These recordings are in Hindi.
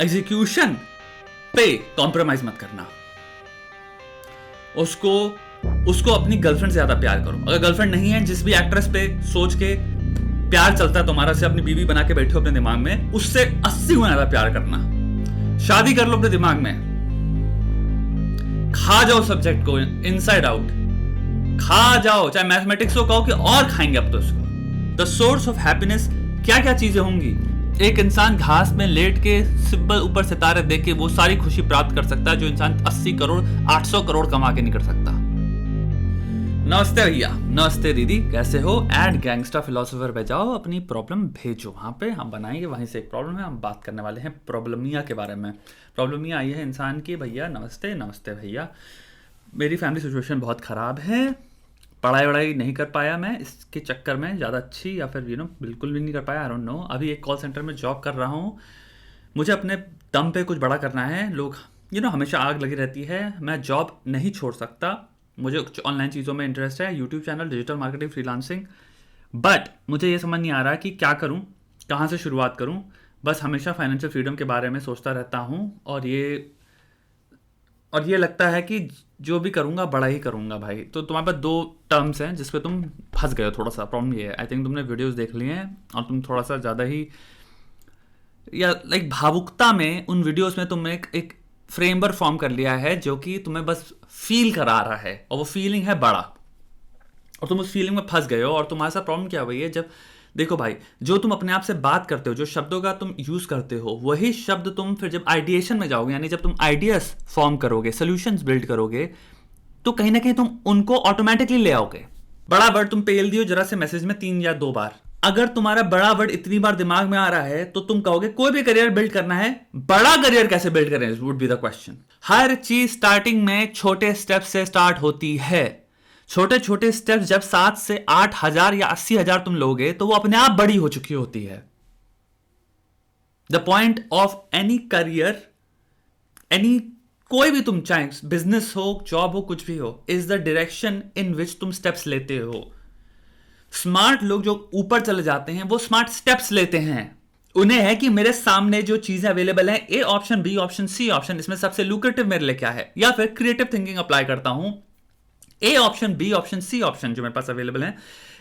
एग्जीक्यूशन पे कॉम्प्रोमाइज मत करना। उसको अपनी गर्लफ्रेंड से ज्यादा प्यार करो। अगर गर्लफ्रेंड नहीं है, जिस भी एक्ट्रेस पे सोच के प्यार चलता है तुम्हारा से अपनी बीवी बना के बैठे हो अपने दिमाग में, उससे 80 गुना ज्यादा प्यार करना। शादी कर लो अपने दिमाग में, खा जाओ सब्जेक्ट को इनसाइड आउट, खा जाओ, चाहे मैथमेटिक्स को कहो कि और खाएंगे अब तो इसको। द सोर्स ऑफ हैप्पीनेस क्या क्या चीजें होंगी। एक इंसान घास में लेट के सिंपल ऊपर सितारे देख के वो सारी खुशी प्राप्त कर सकता है जो इंसान 80 करोड़ 800 करोड़ कमा के नहीं कर सकता। नमस्ते भैया, नमस्ते दीदी, कैसे हो? एड गैंगस्टर फिलोसोफर पे जाओ, अपनी प्रॉब्लम भेजो, वहां पे हम बनाएंगे। वहीं से एक प्रॉब्लम है, हम बात करने वाले हैं प्रॉब्लमिया के बारे में। प्रॉब्लमिया आई है इंसान की। भैया नमस्ते। नमस्ते भैया, मेरी फैमिली सिचुएशन बहुत ख़राब है। पढ़ाई वढ़ाई नहीं कर पाया मैं, इसके चक्कर में ज़्यादा अच्छी, या फिर बिल्कुल भी नहीं कर पाया, आई डोंट नो। अभी एक कॉल सेंटर में जॉब कर रहा हूँ। मुझे अपने दम पे कुछ बड़ा करना है। लोग हमेशा आग लगी रहती है। मैं जॉब नहीं छोड़ सकता। मुझे कुछ ऑनलाइन चीज़ों में इंटरेस्ट है, YouTube channel, digital marketing, freelancing. But मुझे ये समझ नहीं आ रहा कि क्या करूँ, कहाँ से शुरुआत करूँ। बस हमेशा फाइनेंशियल फ्रीडम के बारे में सोचता रहता हूँ, और ये लगता है कि जो भी करूँगा बड़ा ही करूँगा भाई। तो तुम्हारे पास 2 टर्म्स हैं जिस पे तुम फंस गए हो। थोड़ा सा प्रॉब्लम ये है, आई थिंक तुमने वीडियोस देख लिए हैं और तुम थोड़ा सा ज़्यादा ही या भावुकता में उन वीडियोस में तुमने एक फ्रेमवर्क फॉर्म कर लिया है जो कि तुम्हें बस फील करा रहा है, और वो फीलिंग है बड़ा, और तुम उस फीलिंग में फंस गए हो। और तुम्हारे साथ प्रॉब्लम क्या हुई है, जब देखो भाई, जो तुम अपने आप से बात करते हो, जो शब्दों का तुम यूज करते हो, वही शब्द तुम फिर जब आइडिएशन में जाओगे, यानी जब तुम आइडियाज फॉर्म करोगे, सोल्यूशंस बिल्ड करोगे, तो कहीं ना कहीं तुम उनको ऑटोमेटिकली ले आओगे। बड़ा वर्ड तुम पेल दियो जरा से मैसेज में 3 या 2 बार। अगर तुम्हारा बड़ा वर्ड इतनी बार दिमाग में आ रहा है तो तुम कहोगे कोई भी करियर बिल्ड करना है, बड़ा करियर कैसे बिल्ड करें, वुड बी द क्वेश्चन। हर चीज स्टार्टिंग में छोटे स्टेप से स्टार्ट होती है। छोटे छोटे स्टेप्स जब 7 से 8,000 या 80,000 तुम लोगे तो वो अपने आप बड़ी हो चुकी होती है। The point of any career, कोई भी तुम चाहे बिजनेस हो, जॉब हो, कुछ भी हो, इज द डायरेक्शन इन विच तुम स्टेप्स लेते हो। स्मार्ट लोग जो ऊपर चले जाते हैं वो स्मार्ट स्टेप्स लेते हैं। उन्हें है कि मेरे सामने जो चीजें अवेलेबल हैं, A option, B option, C option, इसमें सबसे लुक्रेटिव मेरे लिए क्या है, या फिर क्रिएटिव थिंकिंग अप्लाई करता हूं। A option, B option, C option जो मेरे पास अवेलेबल है,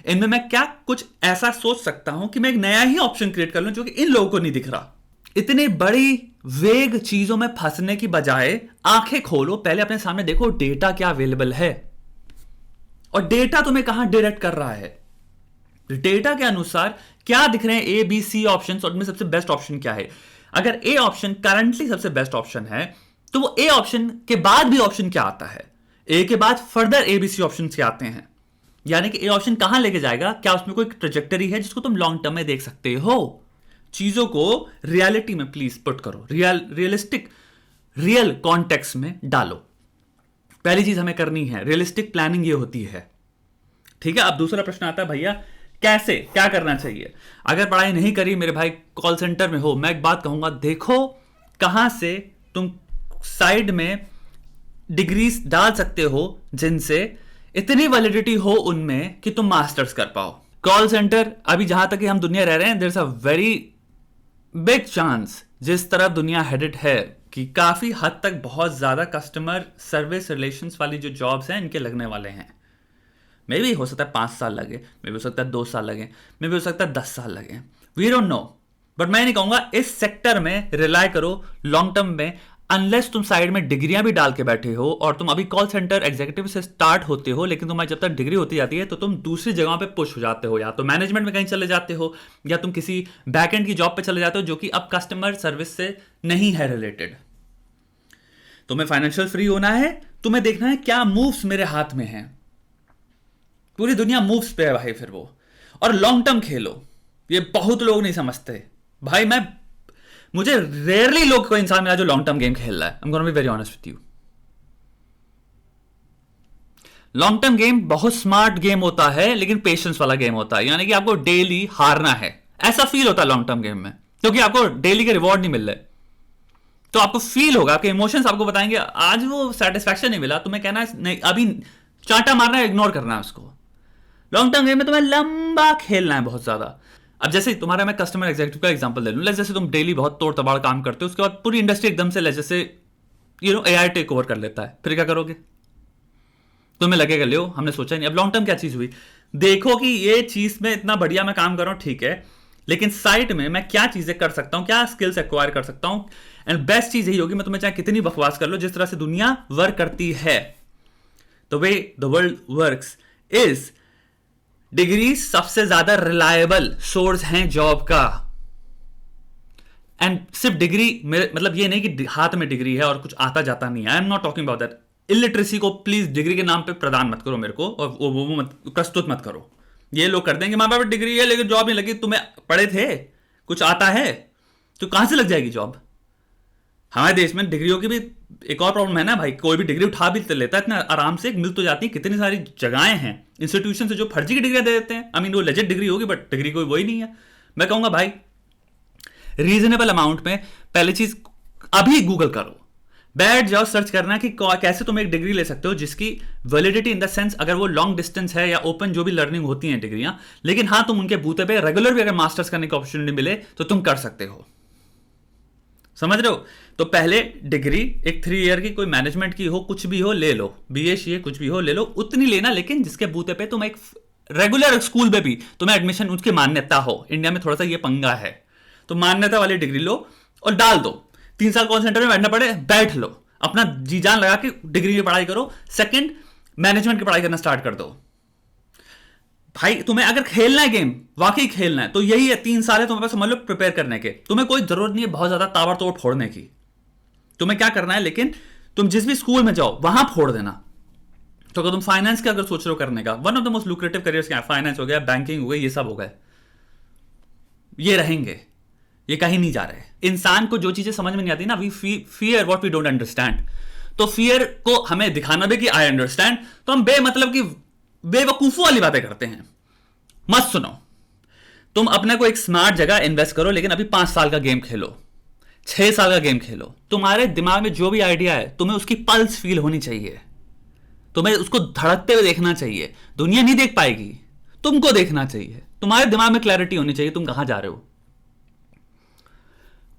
इनमें मैं क्या कुछ ऐसा सोच सकता हूं कि मैं एक नया ही ऑप्शन क्रिएट कर लूं जो कि इन लोगों को नहीं दिख रहा। इतनी बड़ी वेग चीजों में फंसने की बजाय आंखें खोलो, पहले अपने सामने देखो डेटा क्या अवेलेबल है, और डेटा तुम्हें कहां डायरेक्ट कर रहा है। डेटा के अनुसार क्या दिख रहे हैं ए, बी, सी ऑप्शन, और उनमें सबसे बेस्ट ऑप्शन क्या है। अगर ए ऑप्शन करंटली सबसे बेस्ट ऑप्शन है, तो वो ए ऑप्शन के बाद भी ऑप्शन क्या आता है, ए के बाद फर्दर ए, बी, सी ऑप्शन क्या आते हैं। यानी कि ए ऑप्शन कहां लेके जाएगा, क्या उसमें कोई ट्रेजेक्टरी है जिसको तुम लॉन्ग टर्म में देख सकते हो। चीजों को रियलिटी में प्लीज पुट करो, रियल कॉन्टेक्स्ट में डालो। पहली चीज हमें करनी है, रियलिस्टिक प्लानिंग ये होती है। ठीक है। अब दूसरा प्रश्न आता है, भैया कैसे, क्या करना चाहिए। अगर पढ़ाई नहीं करी मेरे भाई, कॉल सेंटर में हो, मैं एक बात कहूंगा, देखो कहां से तुम साइड में डिग्रीज डाल सकते हो जिनसे इतनी वैलिडिटी हो उनमें कि तुम मास्टर्स कर पाओ। कॉल सेंटर, अभी जहां तक कि हम दुनिया रह रहे हैं, there is a very big chance, जिस तरह दुनिया हेडेड है, कि काफी हद तक बहुत ज्यादा कस्टमर सर्विस रिलेशंस वाली जो जॉब्स हैं इनके लगने वाले हैं। मे भी हो सकता है 5 साल लगे, मे भी हो सकता है 2 साल लगे, मे भी हो सकता है 10 साल लगे, वी डोंट नो। बट मैं नहीं कहूंगा इस सेक्टर में रिलाय करो लॉन्ग टर्म में, अनलेस तुम साइड में डिग्रियां भी डाल के बैठे हो, और तुम अभी कॉल सेंटर एग्जीक्यूटिव से स्टार्ट होते हो, लेकिन तुम्हारी जब तक डिग्री होती जाती है तो तुम दूसरी जगह पे पुश हो जाते हो, या तो मैनेजमेंट में कहीं चले जाते हो, या तुम किसी बैकएंड की जॉब पे चले जाते हो जो कि अब कस्टमर सर्विस से नहीं है रिलेटेड। तुम्हें फाइनेंशियल फ्री होना है, तुम्हें देखना है क्या मूव्स मेरे हाथ में हैं। पूरी दुनिया मूव्स पे है भाई फिर वो, और लॉन्ग टर्म खेलो। ये बहुत लोग नहीं समझते भाई। मुझे रेयरली लोग को इंसान मिला जो लॉन्ग टर्म गेम खेल रहा है। I am gonna be very honest with you. Long term game बहुत स्मार्ट गेम होता है, लेकिन पेशेंस वाला गेम होता है। यानी कि आपको डेली हारना है, ऐसा फील होता है लॉन्ग टर्म गेम में, क्योंकि आपको डेली के रिवॉर्ड नहीं मिल रहे। तो आपको फील होगा, आपके इमोशंस आपको बताएंगे आज वो सेटिस्फैक्शन नहीं मिला, तुम्हें कहना है नहीं, अभी चांटा मारना है, इग्नोर करना है उसको। लॉन्ग टर्म गेम में तुम्हें लंबा खेलना है बहुत ज्यादा। अब जैसे तुम्हारा मैं कस्टमर एग्जीक्यूटिव का एग्जांपल ले लूं, जैसे तुम डेली बहुत तोड़ तबाड़ काम करते हो, उसके बाद पूरी इंडस्ट्री एकदम से जैसे एआई टेक ओवर कर लेता है, फिर क्या करोगे? तुम्हें लगेगा लो हमने सोचा नहीं। अब लॉन्ग टर्म क्या चीज हुई, देखो कि ये चीज में इतना बढ़िया मैं काम कर रहा हूं, ठीक है, लेकिन साइड में मैं क्या चीजें कर सकता हूं, क्या स्किल्स एक्वायर कर सकता हूं। एंड बेस्ट चीज यही होगी, मैं तुम्हें चाहे कितनी बकवास कर लो, जिस तरह से दुनिया वर्क करती है, the way the world works is, degree सबसे ज्यादा रिलायबल सोर्स है जॉब का। एंड सिर्फ डिग्री मतलब ये नहीं कि हाथ में डिग्री है और कुछ आता जाता नहीं है, I am not talking about that. Illiteracy को प्लीज डिग्री के नाम पे प्रदान मत करो मेरे को, और वो मत प्रस्तुत मत करो। ये लोग कर देंगे, माँ बाप डिग्री है लेकिन जॉब नहीं लगी, तुम्हें पढ़े थे, कुछ आता है तो कहां से लग जाएगी जॉब? हमारे देश में डिग्रियों की भी एक और प्रॉब्लम है ना भाई, कोई भी डिग्री उठा भी लेता है इतना आराम से, मिल तो जाती है, कितनी सारी जगहें हैं इंस्टीट्यूशन से जो फर्जी की डिग्री दे देते हैं। आई मीन वो लेजेंड डिग्री होगी बट डिग्री कोई वही नहीं है। मैं कहूंगा भाई रीजनेबल अमाउंट में पहली चीज अभी गूगल करो, बैठ जाओ सर्च करना कि कैसे तुम एक डिग्री ले सकते हो जिसकी वैलिडिटी इन द सेंस अगर वो लॉन्ग डिस्टेंस है या ओपन जो भी लर्निंग होती है डिग्रियां, लेकिन हाँ तुम उनके बूते पे रेगुलर भी अगर मास्टर्स करने की अपॉर्चुनिटी मिले तो तुम कर सकते हो। समझ रहे हो? तो पहले डिग्री एक 3 ईयर की कोई मैनेजमेंट की हो, कुछ भी हो ले लो, बीए सीए कुछ भी हो ले लो, उतनी लेना, लेकिन जिसके बूते पे तुम एक रेगुलर स्कूल में भी तुम्हें एडमिशन उसकी मान्यता हो। इंडिया में थोड़ा सा ये पंगा है, तो मान्यता वाली डिग्री लो और डाल दो। 3 साल कॉल सेंटर में बैठना पड़े, बैठ लो, अपना जी जान लगा के डिग्री की पढ़ाई करो। सेकंड, मैनेजमेंट की पढ़ाई करना स्टार्ट कर दो। भाई तुम्हें अगर खेलना है गेम, वाकई खेलना है, तो यही है 3 साल है तुम्हारे पास, समझ लो प्रिपेयर करने के। तुम्हें कोई जरूरत नहीं है बहुत ज्यादा ताबड़तोड़ फोड़ने की। तुम्हें क्या करना है, लेकिन तुम जिस भी स्कूल में जाओ वहां फोड़ देना। तो अगर तुम फाइनेंस का अगर सोच रहे हो करने का, one of the most lucrative careers क्या, फाइनेंस हो गया, बैंकिंग हो गई, ये सब हो गए, ये रहेंगे, ये कहीं नहीं जा रहे। इंसान को जो चीजें समझ में नहीं आती ना, we fear what we don't understand. तो फियर को हमें दिखाना भी कि आई अंडरस्टैंड, तो हम बेमतलब की बेवकूफों वाली बातें करते हैं। मत सुनो, तुम अपने को एक स्मार्ट जगह इन्वेस्ट करो, लेकिन अभी 5 साल का गेम खेलो, 6 साल का गेम खेलो। तुम्हारे दिमाग में जो भी आइडिया है तुम्हें उसकी पल्स फील होनी चाहिए, तुम्हें उसको धड़कते हुए देखना चाहिए। दुनिया नहीं देख पाएगी, तुमको देखना चाहिए। तुम्हारे दिमाग में क्लैरिटी होनी चाहिए तुम कहां जा रहे हो,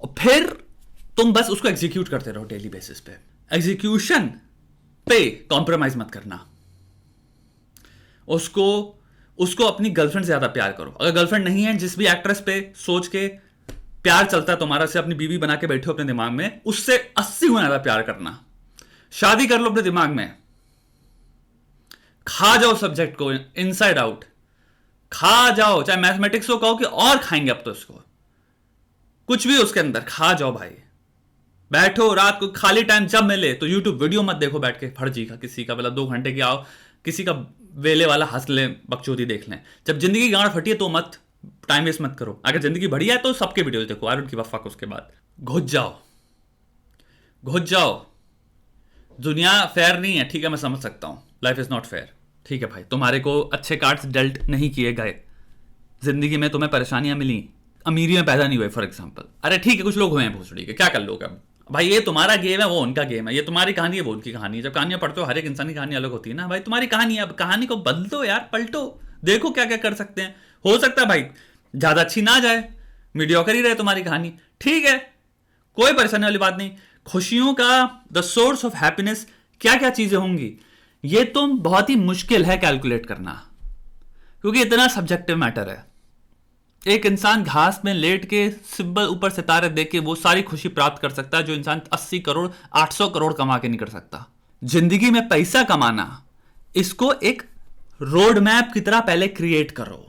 और फिर तुम बस उसको एग्जीक्यूट करते रहो डेली बेसिस पे। एग्जीक्यूशन पे कॉम्प्रोमाइज मत करना। उसको अपनी गर्लफ्रेंड से ज्यादा प्यार करो। अगर गर्लफ्रेंड नहीं है, जिस भी एक्ट्रेस पे सोच के प्यार चलता है तुम्हारा, से अपनी बीवी बना के बैठे हो अपने दिमाग में, उससे 80 गुना ज्यादा प्यार करना। शादी कर लो अपने दिमाग में, खा जाओ सब्जेक्ट को इनसाइड आउट, खा जाओ। चाहे मैथमेटिक्स को कहो कि और खाएंगे अब तो इसको, कुछ भी उसके अंदर खा जाओ भाई। बैठो रात को खाली टाइम जब मिले तो यूट्यूब वीडियो मत देखो बैठ के फर्जी का, किसी का मतलब 2 घंटे की आओ, किसी का वेले वाला हंस ले, बकचोदी देख लें। जब जिंदगी गांड फटी है तो मत टाइम वेस्ट मत करो। अगर जिंदगी बढ़िया है तो सबके वीडियोस देखो, I don't give a fuck. उसके बाद घुस जाओ। दुनिया फेयर नहीं है, ठीक है, मैं समझ सकता हूं, लाइफ इज नॉट फेयर, ठीक है भाई। तुम्हारे को अच्छे कार्ड्स डेल्ट नहीं किए गए, जिंदगी में तुम्हें परेशानियां मिली, अमीरी में पैदा नहीं हुए फॉर एग्जाम्पल। अरे ठीक है, कुछ लोग हुए हैं भोसड़ी के, क्या कर लोगे अब भाई। ये तुम्हारा गेम है, वो उनका गेम है, ये तुम्हारी कहानी है, वो उनकी कहानी है। जब कहानियां पढ़ते हो हर एक इंसान की कहानी अलग होती है ना भाई। तुम्हारी कहानी है, अब कहानी को बदलो यार, पलटो, देखो क्या क्या कर सकते हैं। हो सकता है भाई ज्यादा अच्छी ना जाए, मीडियोकर ही रहे तुम्हारी कहानी, ठीक है, कोई परेशानी वाली बात नहीं। खुशियों का द सोर्स ऑफ हैप्पीनेस क्या क्या चीजें होंगी, ये तुम बहुत ही मुश्किल है कैलकुलेट करना, क्योंकि इतना सब्जेक्टिव मैटर है। एक इंसान घास में लेट के सिंबल ऊपर सितारे देख के वो सारी खुशी प्राप्त कर सकता है जो इंसान 80 करोड़ 800 करोड़ कमा के नहीं कर सकता। जिंदगी में पैसा कमाना, इसको एक रोड मैप की तरह पहले क्रिएट करो।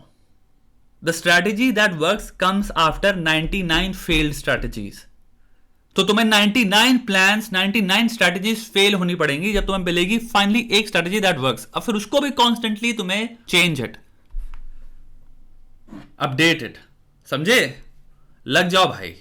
The strategy that works comes after 99 failed strategies. तो तुम्हें 99 प्लान्स, 99 स्ट्रैटेजीज फेल होनी पड़ेंगी जब तुम्हें मिलेगी फाइनली एक स्ट्रैटेजी दैट वर्क्स। अब फिर उसको भी कॉन्स्टेंटली तुम्हें चेंज इट, अपडेटेड, समझे? लग जाओ भाई।